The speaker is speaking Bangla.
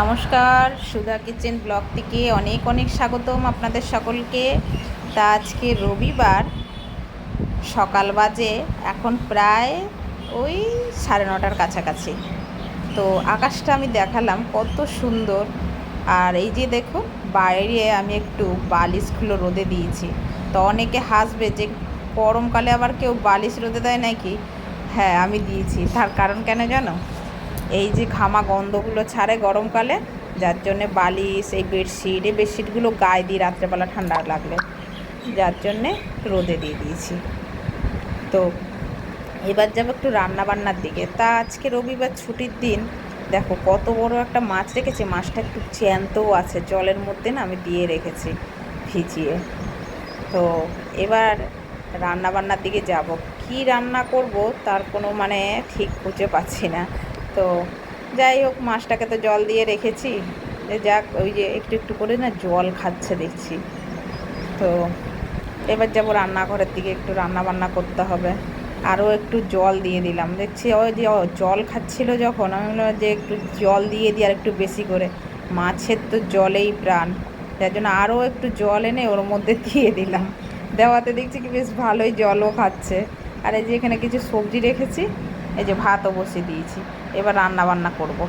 নমস্কার, সুধা কিচেন ব্লগ থেকে অনেক অনেক স্বাগতম আপনাদের সকলকে। তা আজকে রবিবার, সকাল বাজে এখন প্রায় ওই 9:30 কাছাকাছি। তো আকাশটা আমি দেখালাম কত সুন্দর। আর এই যে দেখুন, বাইরে আমি একটু বালিশগুলো রোদে দিয়েছি। তো অনেকে হাসবে যে গরমকালে আবার কেউ বালিশ রোদে দেয় নাকি। হ্যাঁ, আমি দিয়েছি। তার কারণ কেন জানো? এই যে ঘামা গন্ধগুলো ছাড়ে গরমকালে, যার জন্যে বালিশ, এই বেডশিটগুলো গায়ে দিই রাত্রেবেলা ঠান্ডা লাগলে, যার জন্যে রোদে দিয়ে দিয়েছি। তো এবার যাবো একটু রান্নাবান্নার দিকে। তা আজকে রবিবার, ছুটির দিন। দেখো কত বড় একটা মাছ রেখেছি, মাছটা একটু জ্যান্তও আছে, জলের মধ্যে না আমি দিয়ে রেখেছি ভিজিয়ে। তো এবার রান্নাবান্নার দিকে যাব। কি রান্না করব তার কোনো ঠিক খুঁজে পাচ্ছি না। তো যাই হোক, মাছটাকে তো জল দিয়ে রেখেছি, যাক ওই যে একটু একটু করে না জল খাচ্ছে দেখছি। তো এবার যাব রান্নাঘরের দিকে, একটু রান্না বান্না করতে হবে। আরও একটু জল দিয়ে দিলাম, দেখছি ওই যে জল খাচ্ছিল যখন, আমি বললাম যে একটু জল দিয়ে দিই আর একটু বেশি করে। মাছের তো জলেই প্রাণ, যার জন্য আরও একটু জল এনে ওর মধ্যে দিয়ে দিলাম। দেওয়াতে দেখছি কি বেশ ভালোই জলও খাচ্ছে। আর এই যে এখানে কিছু সবজি রেখেছি, এই যে ভাতও বসিয়ে দিয়েছি। এবার রান্না বান্না করব।